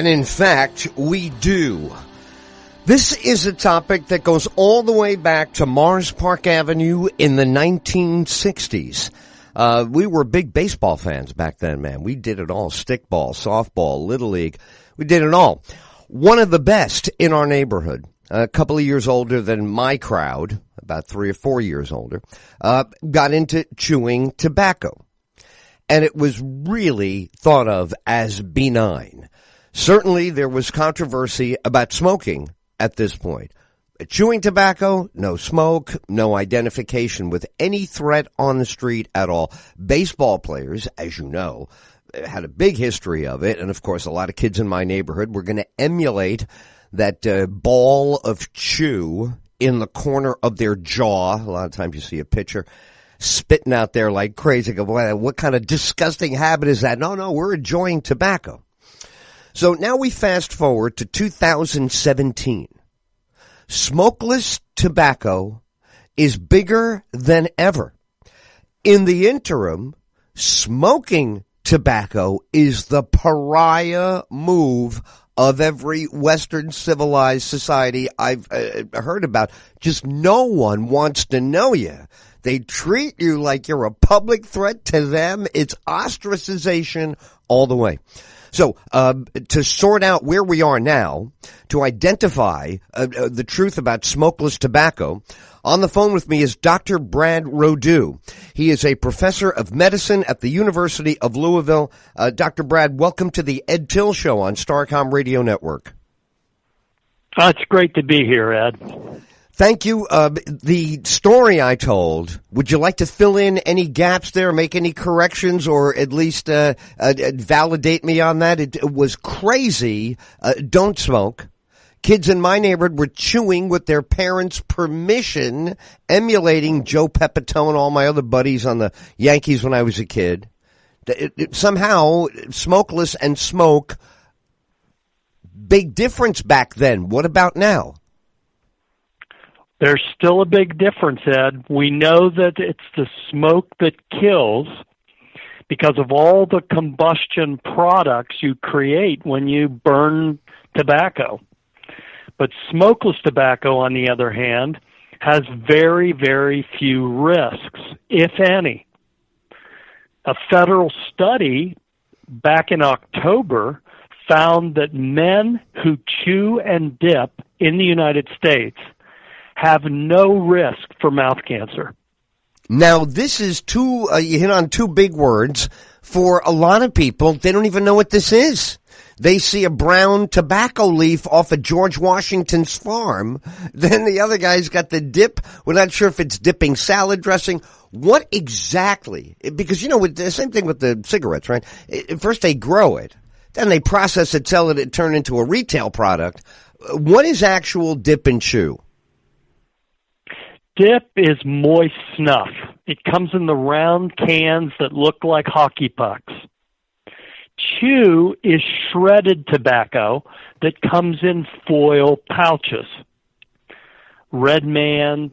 And in fact, we do. This is a topic that goes all the way back to Mars Park Avenue in the 1960s. We were big baseball fans back then, man. We did it all. Stickball, softball, Little League. We did it all. One of the best in our neighborhood, a couple of years older than my crowd, about 3 or 4 years older, got into chewing tobacco. And it was really thought of as benign. Certainly, there was controversy about smoking at this point. Chewing tobacco, no smoke, no identification with any threat on the street at all. Baseball players, as you know, had a big history of it. And, of course, a lot of kids in my neighborhood were going to emulate that ball of chew in the corner of their jaw. A lot of times you see a pitcher spitting out there like crazy. Go, what kind of disgusting habit is that? No, we're enjoying tobacco. So now we fast forward to 2017. Smokeless tobacco is bigger than ever. In the interim, smoking tobacco is the pariah move of every Western civilized society I've heard about. Just no one wants to know you. They treat you like you're a public threat to them. It's ostracization all the way. So, to sort out where we are now, to identify the truth about smokeless tobacco, on the phone with me is Dr. Brad Rodu. He is a professor of medicine at the University of Louisville. Dr. Brad, welcome to the Ed Tyll Show on Starcom Radio Network. It's great to be here, Ed. Thank you. The story I told, would you like to fill in any gaps there, make any corrections, or at least validate me on that? It was crazy. Don't smoke. Kids in my neighborhood were chewing with their parents' permission, emulating Joe Pepitone and all my other buddies on the Yankees when I was a kid. Somehow, smokeless and smoke, big difference back then. What about now? There's still a big difference, Ed. We know that it's the smoke that kills because of all the combustion products you create when you burn tobacco. But smokeless tobacco, on the other hand, has very, very few risks, if any. A federal study back in October found that men who chew and dip in the United States have no risk for mouth cancer. Now, this is you hit on two big words. For a lot of people, they don't even know what this is. They see a brown tobacco leaf off of George Washington's farm. Then the other guy's got the dip. We're not sure if it's dipping salad dressing. What exactly? Because, with the same thing with the cigarettes, right? First they grow it. Then they process it, sell it, and turn it into a retail product. What is actual dip and chew? Dip is moist snuff. It comes in the round cans that look like hockey pucks. Chew is shredded tobacco that comes in foil pouches. Red Man,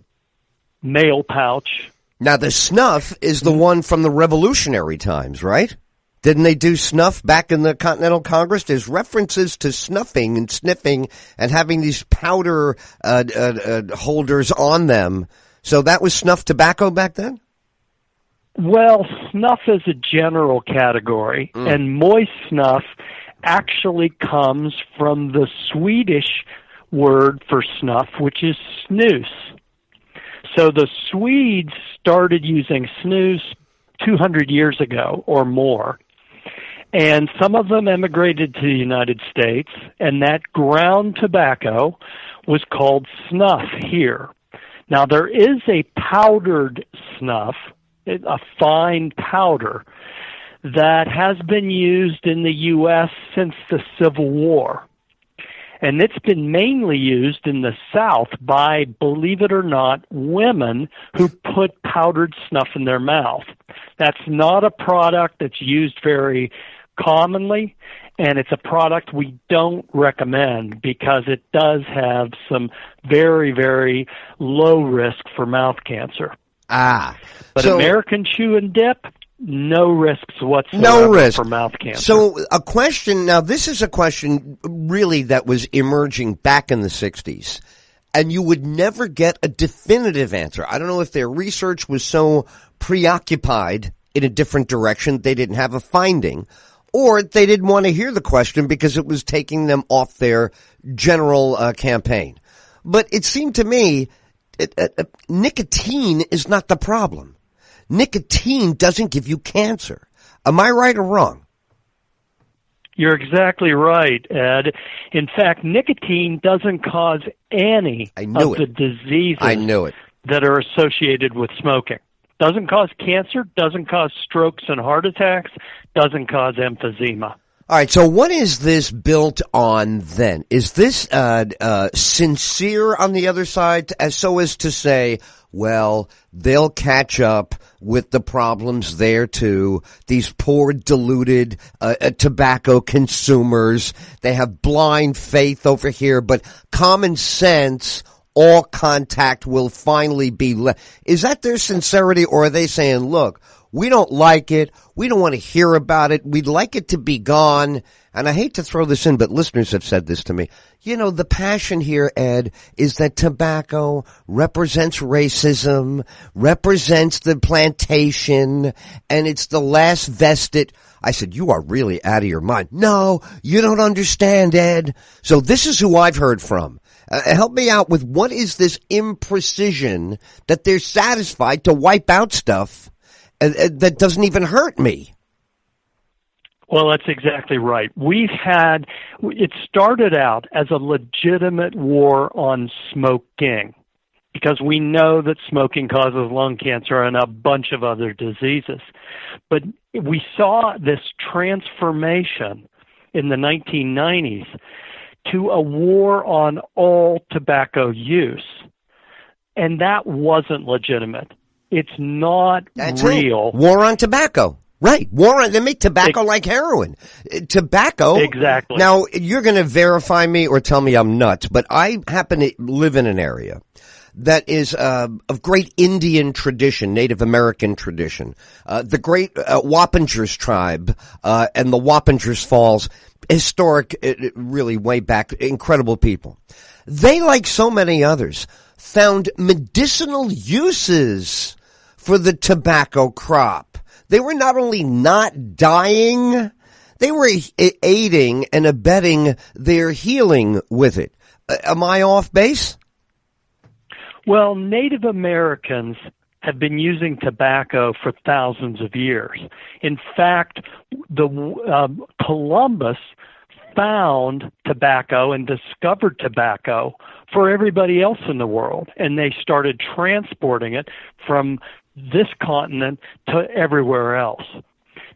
mail pouch. Now, the snuff is the one from the revolutionary times, right? Didn't they do snuff back in the Continental Congress? There's references to snuffing and sniffing and having these powder holders on them. So that was snuff tobacco back then? Well, snuff is a general category, and moist snuff actually comes from the Swedish word for snuff, which is snus. So the Swedes started using snus 200 years ago or more. And some of them emigrated to the United States, and that ground tobacco was called snuff here. Now, there is a powdered snuff, a fine powder, that has been used in the U.S. since the Civil War. And it's been mainly used in the South by, believe it or not, women who put powdered snuff in their mouth. That's not a product that's used very commonly, and it's a product we don't recommend because it does have some very, very low risk for mouth cancer. But American chew and dip, no risks whatsoever No risk for mouth cancer. So a question, now this is a question really that was emerging back in the 60s, and you would never get a definitive answer. I don't know if their research was so preoccupied in a different direction they didn't have a finding, or they didn't want to hear the question because it was taking them off their general campaign. But it seemed to me nicotine is not the problem. Nicotine doesn't give you cancer. Am I right or wrong? You're exactly right, Ed. In fact, nicotine doesn't cause any of the diseases that are associated with smoking. Doesn't cause cancer, doesn't cause strokes and heart attacks, doesn't cause emphysema. All right, so what is this built on then? Is this sincere on the other side, so as to say, well, they'll catch up with the problems there too, these poor deluded tobacco consumers, they have blind faith over here, but common sense, all contact will finally be Is that their sincerity, or are they saying, look, we don't like it. We don't want to hear about it. We'd like it to be gone. And I hate to throw this in, but listeners have said this to me. You know, the passion here, Ed, is that tobacco represents racism, represents the plantation, and it's the last vested. I said, you are really out of your mind. No, you don't understand, Ed. So this is who I've heard from. Help me out with what is this imprecision that they're satisfied to wipe out stuff that doesn't even hurt me. Well, that's exactly right. It started out as a legitimate war on smoking because we know that smoking causes lung cancer and a bunch of other diseases. But we saw this transformation in the 1990s to a war on all tobacco use. And that wasn't legitimate. It's not real. War on tobacco. Right. They make tobacco like heroin. Tobacco. Exactly. Now, you're going to verify me or tell me I'm nuts, but I happen to live in an area that is of great Indian tradition, Native American tradition. The great Wappingers tribe and the Wappingers Falls, historic, really way back, incredible people. They, like so many others, found medicinal uses for the tobacco crop. They were not only not dying, they were aiding and abetting their healing with it. Am I off base? Well, Native Americans have been using tobacco for thousands of years. In fact, Columbus found tobacco and discovered tobacco for everybody else in the world, and they started transporting it from this continent to everywhere else.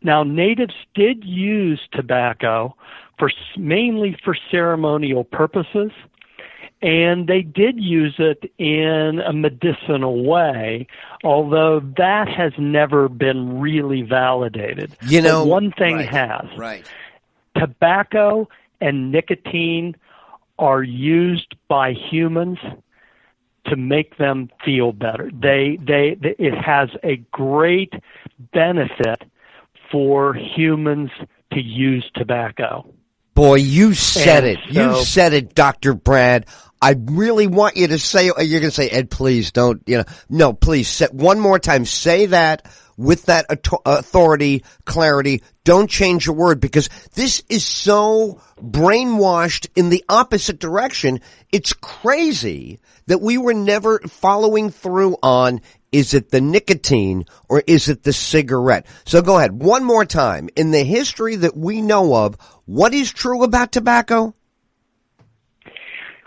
Now, natives did use tobacco mainly for ceremonial purposes, and they did use it in a medicinal way, although that has never been really validated. But one thing has. Right. Tobacco and nicotine are used by humans to make them feel better. It has a great benefit for humans to use tobacco. Boy, you said it. You said it, Dr. Brad. I really want you to say, you're going to say, Ed, please don't, no, please, one more time, say that with that authority, clarity. Don't change a word, because this is so brainwashed in the opposite direction. It's crazy that we were never following through on, is it the nicotine or is it the cigarette? So go ahead. One more time. In the history that we know of, what is true about tobacco?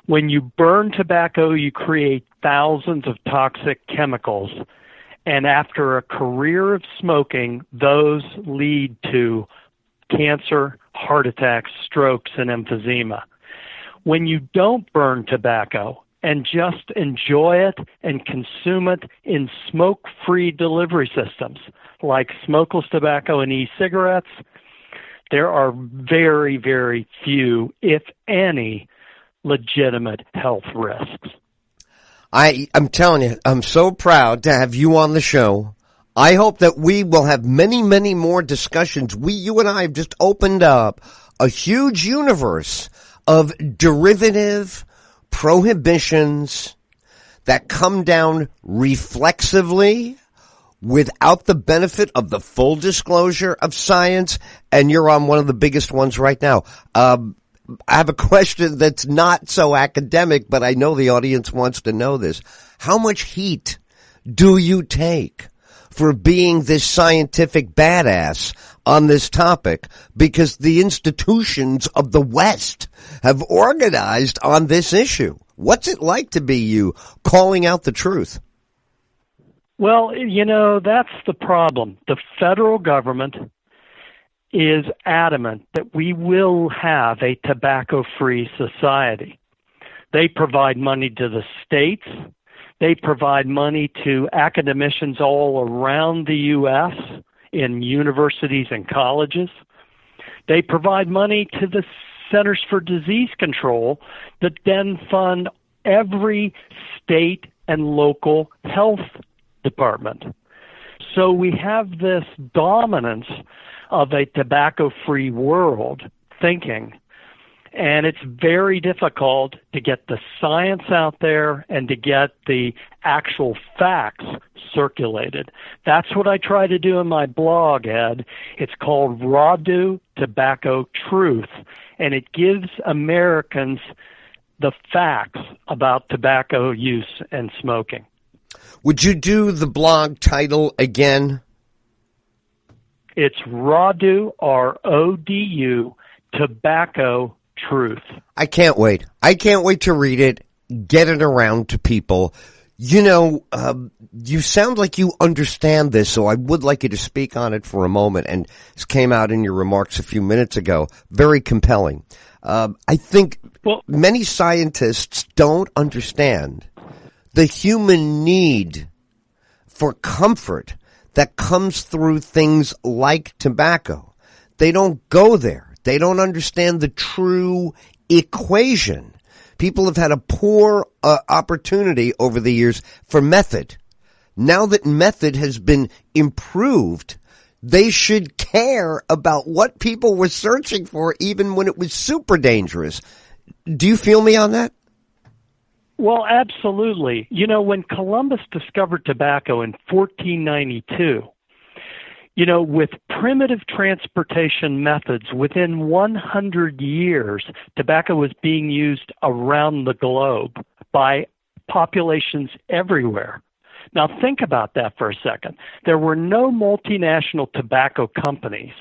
When you burn tobacco, you create thousands of toxic chemicals. And after a career of smoking, those lead to cancer, heart attacks, strokes, and emphysema. When you don't burn tobacco and just enjoy it and consume it in smoke-free delivery systems like smokeless tobacco and e-cigarettes, there are very, very few, if any, legitimate health risks. I'm telling you, I'm so proud to have you on the show. I hope that we will have many, many more discussions. You and I have just opened up a huge universe of derivative prohibitions that come down reflexively without the benefit of the full disclosure of science, and you're on one of the biggest ones right now. I have a question that's not so academic, but I know the audience wants to know this. How much heat do you take for being this scientific badass on this topic? Because the institutions of the West have organized on this issue. What's it like to be you calling out the truth? Well, that's the problem. The federal government is adamant that we will have a tobacco-free society. They provide money to the states. They provide money to academicians all around the U.S. in universities and colleges. They provide money to the Centers for Disease Control that then fund every state and local health department. So we have this dominance of a tobacco-free world thinking, and it's very difficult to get the science out there and to get the actual facts circulated. That's what I try to do in my blog, Ed. It's called Rodu Tobacco Truth, and it gives Americans the facts about tobacco use and smoking. Would you do the blog title again? It's Rodu, R-O-D-U, Tobacco Truth. I can't wait. I can't wait to read it, get it around to people. You sound like you understand this, so I would like you to speak on it for a moment. And this came out in your remarks a few minutes ago. Very compelling. I think many scientists don't understand the human need for comfort that comes through things like tobacco. They don't go there. They don't understand the true equation. People have had a poor opportunity over the years for method. Now that method has been improved, they should care about what people were searching for even when it was super dangerous. Do you feel me on that? Well, absolutely. When Columbus discovered tobacco in 1492, with primitive transportation methods, within 100 years, tobacco was being used around the globe by populations everywhere. Now, think about that for a second. There were no multinational tobacco companies.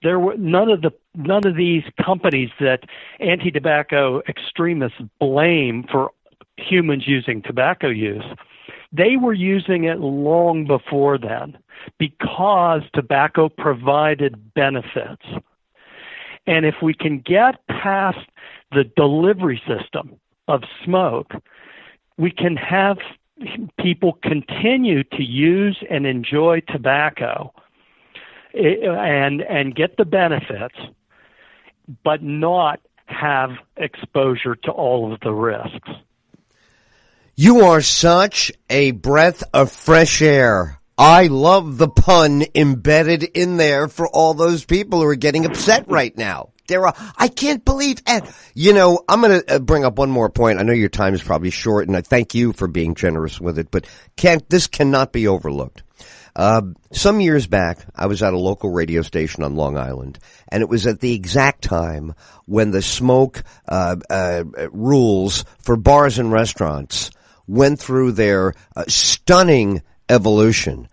There were none of these companies that anti-tobacco extremists blame for humans using tobacco use. They were using it long before then because tobacco provided benefits. And if we can get past the delivery system of smoke, we can have people continue to use and enjoy tobacco and get the benefits, but not have exposure to all of the risks. You are such a breath of fresh air. I love the pun embedded in there for all those people who are getting upset right now. I can't believe, Ed. I'm going to bring up one more point. I know your time is probably short, and I thank you for being generous with it, but this cannot be overlooked. Some years back, I was at a local radio station on Long Island, and it was at the exact time when the smoke rules for bars and restaurants went through their stunning evolution.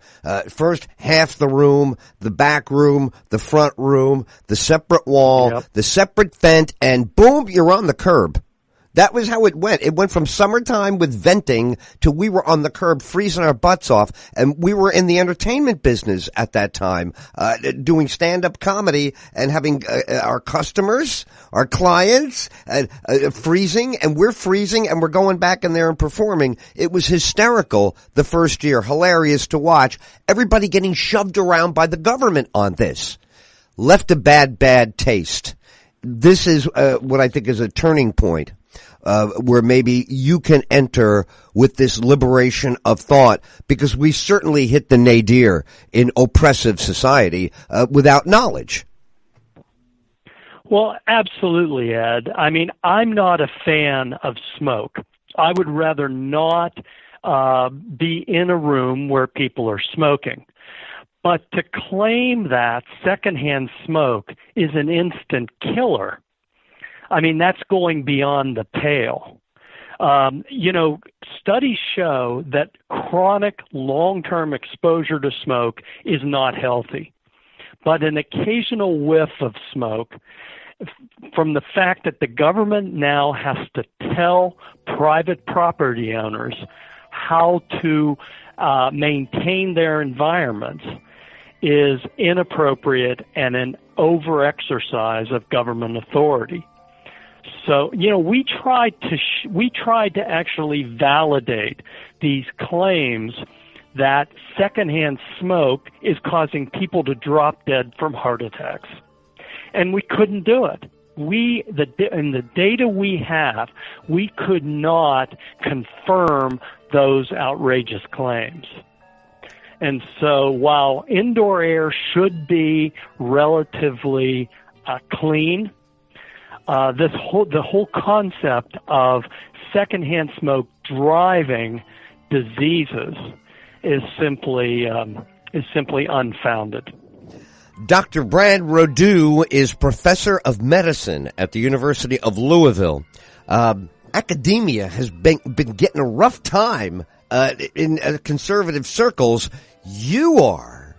First, half the room, the back room, the front room, the separate wall, the separate vent, and boom, you're on the curb. That was how it went. It went from summertime with venting to we were on the curb freezing our butts off, and we were in the entertainment business at that time, doing stand-up comedy and having our customers, our clients, freezing, and we're freezing, and we're going back in there and performing. It was hysterical the first year, hilarious to watch. Everybody getting shoved around by the government on this. Left a bad taste. This is what I think is a turning point. where maybe you can enter with this liberation of thought, because we certainly hit the nadir in oppressive society without knowledge. Well, absolutely, Ed. I mean, I'm not a fan of smoke. I would rather not be in a room where people are smoking. But to claim that secondhand smoke is an instant killer, I mean, that's going beyond the pale. Studies show that chronic long-term exposure to smoke is not healthy. But an occasional whiff of smoke, from the fact that the government now has to tell private property owners how to maintain their environments, is inappropriate and an overexercise of government authority. So, we tried to actually validate these claims that secondhand smoke is causing people to drop dead from heart attacks. And we couldn't do it. In the data we have, we could not confirm those outrageous claims. And so while indoor air should be relatively clean, the whole concept of secondhand smoke driving diseases is simply unfounded. Dr. Brad Rodu is professor of medicine at the University of Louisville. Academia has been getting a rough time in conservative circles. You are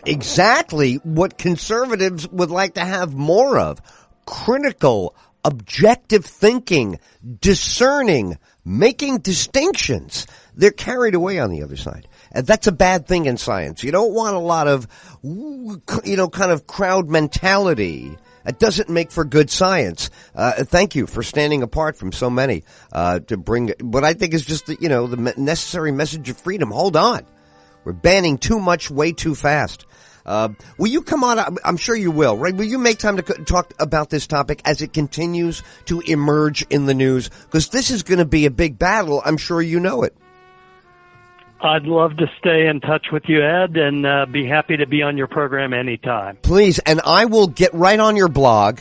exactly what conservatives would like to have more of: critical, objective thinking, discerning, making distinctions. They're carried away on the other side. And that's a bad thing in science. You don't want a lot of, kind of crowd mentality. It doesn't make for good science. Thank you for standing apart from so many, to bring what I think is just the necessary message of freedom. Hold on. We're banning too much way too fast. Will you come on? I'm sure you will, right? Will you make time to talk about this topic as it continues to emerge in the news? Because this is going to be a big battle. I'm sure you know it. I'd love to stay in touch with you, Ed, and be happy to be on your program anytime. Please, and I will get right on your blog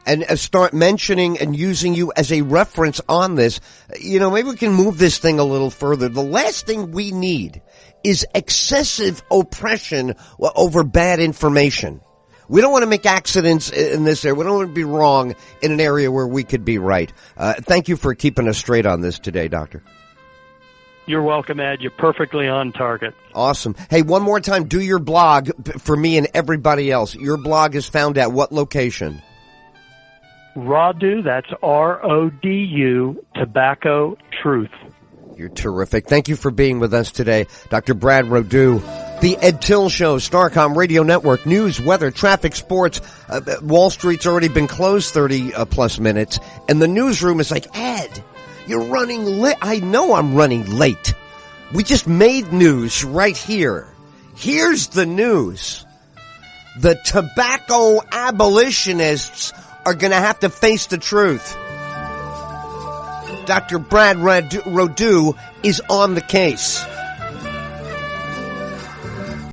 and start mentioning and using you as a reference on this. Maybe we can move this thing a little further. The last thing we need is excessive oppression over bad information. We don't want to make accidents in this area. We don't want to be wrong in an area where we could be right. Thank you for keeping us straight on this today, Doctor. You're welcome, Ed. You're perfectly on target. Awesome. Hey, one more time, do your blog for me and everybody else. Your blog is found at what location? Rodu, that's R-O-D-U, Tobacco Truth. You're terrific. Thank you for being with us today, Dr. Brad Rodu. The Ed Tyll Show, Starcom Radio Network, news, weather, traffic, sports. Wall Street's already been closed 30-plus minutes, and the newsroom is like, Ed, you're running late. I know I'm running late. We just made news right here. Here's the news. The tobacco abolitionists are going to have to face the truth. Dr. Brad Rodu is on the case.